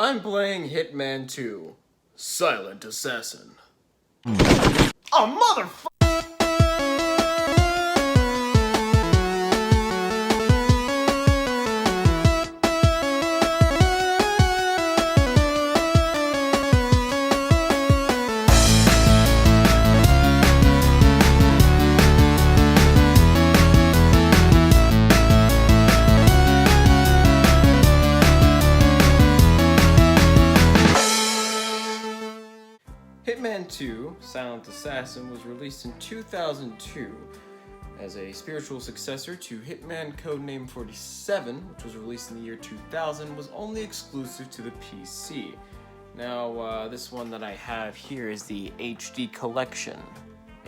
I'm playing Hitman 2, Silent Assassin. Oh, motherfucker! Hitman 2, Silent Assassin was released in 2002 as a spiritual successor to Hitman Codename 47, which was released in the year 2000, was only exclusive to the PC. Now, this one that I have here is the HD Collection,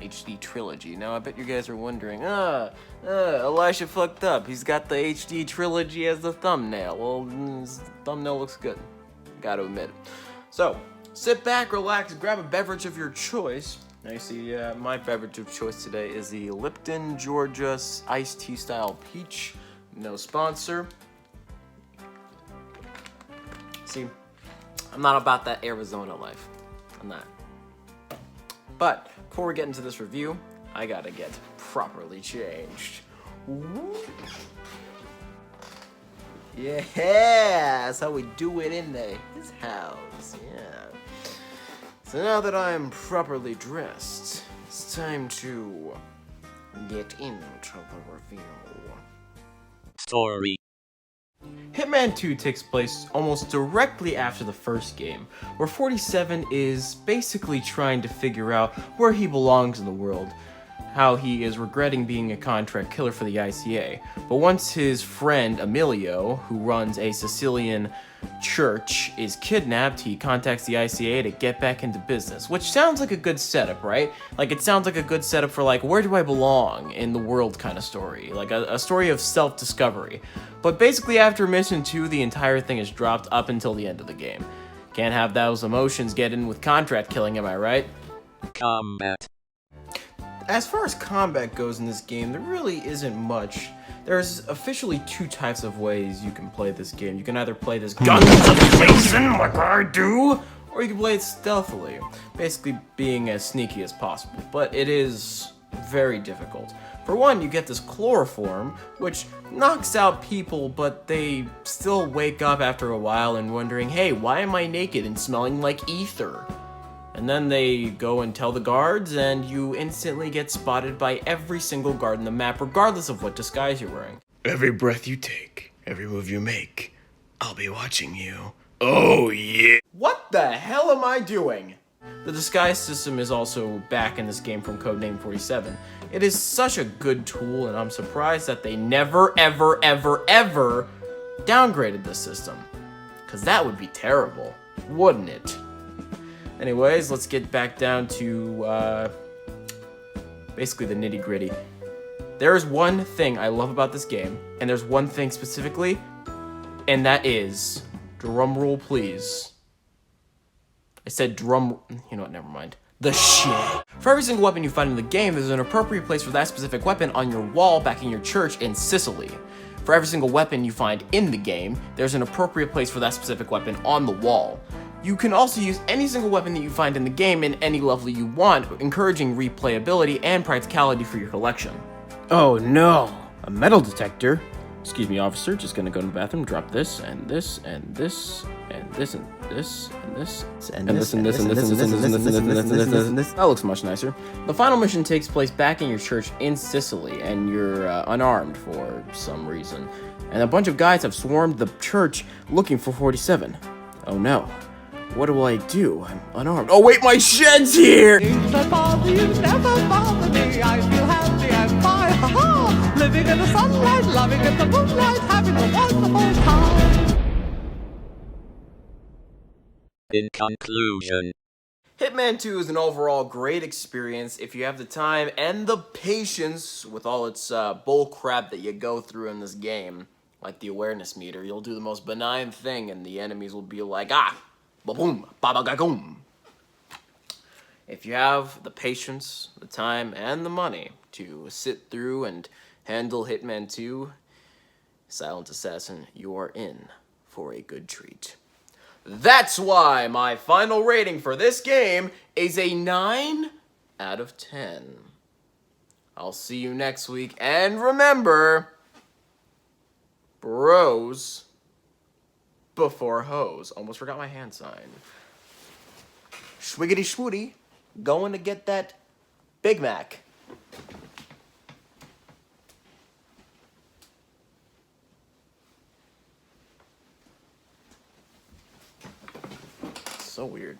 HD Trilogy. Now, I bet you guys are wondering, Elisha fucked up. He's got the HD Trilogy as the thumbnail. Well, his thumbnail looks good. Gotta admit it. So, sit back, relax, grab a beverage of your choice. Now you see, my beverage of choice today is the Lipton Georgia Iced Tea Style Peach. No sponsor. See, I'm not about that Arizona life. I'm not. But before we get into this review, I gotta get properly changed. Ooh. Yeah, that's how we do it in his house, yeah. So now that I am properly dressed, it's time to get into the review. Story. Hitman 2 takes place almost directly after the first game, where 47 is basically trying to figure out where he belongs in the world, how he is regretting being a contract killer for the ICA. But once his friend Emilio, who runs a Sicilian church, is kidnapped, he contacts the ICA to get back into business, which sounds like a good setup, right? Like, it sounds like a good setup for, like, where do I belong in the world kind of story, like a story of self-discovery. But basically after mission 2, the entire thing is dropped up until the end of the game. Can't have those emotions get in with contract killing, am I right? Combat. As far as combat goes in this game, there really isn't much. There's officially two types of ways you can play this game. You can either play this guns a-blazing like I do, or you can play it stealthily, basically being as sneaky as possible. But it is very difficult. For one, you get this chloroform, which knocks out people, but they still wake up after a while and wondering, hey, why am I naked and smelling like ether? And then they go and tell the guards, and you instantly get spotted by every single guard in the map, regardless of what disguise you're wearing. Every breath you take, every move you make, I'll be watching you. Oh yeah! What the hell am I doing? The disguise system is also back in this game from Codename 47. It is such a good tool, and I'm surprised that they never, ever, ever, ever downgraded this system. Because that would be terrible, wouldn't it? Anyways, let's get back down to, basically the nitty-gritty. There's one thing I love about this game, and there's one thing specifically, and that is, drumroll please. I said drum, you know what, never mind. The shit. For every single weapon you find in the game, there's an appropriate place for that specific weapon on your wall back in your church in Sicily. For every single weapon you find in the game, there's an appropriate place for that specific weapon on the wall. You can also use any single weapon that you find in the game in any level you want, encouraging replayability and practicality for your collection. Oh no, a metal detector. Excuse me, officer, just gonna go to the bathroom, drop this, and this, and this, and this, and this, and this, and this, and this, and this, and this, and this, and this, and this, and this. That looks much nicer. The final mission takes place back in your church in Sicily, and you're unarmed for some reason. And a bunch of guys have swarmed the church looking for 47. Oh no. What do I do? I'm unarmed. Oh wait, my shed's here! Things that bother you never bother me. I feel happy and fine, ha-ha! Living in the sunlight, loving in the moonlight, having a wonderful time. In conclusion, Hitman 2 is an overall great experience if you have the time and the patience with all its bull crap that you go through in this game. Like the awareness meter, you'll do the most benign thing and the enemies will be like, ba-boom, ba-ba-ga-goom. If you have the patience, the time, and the money to sit through and handle Hitman 2, Silent Assassin, you are in for a good treat. That's why my final rating for this game is a 9 out of 10. I'll see you next week, and remember, bros before hoes. Almost forgot my hand sign. Schwiggity schwooty, going to get that Big Mac. So weird.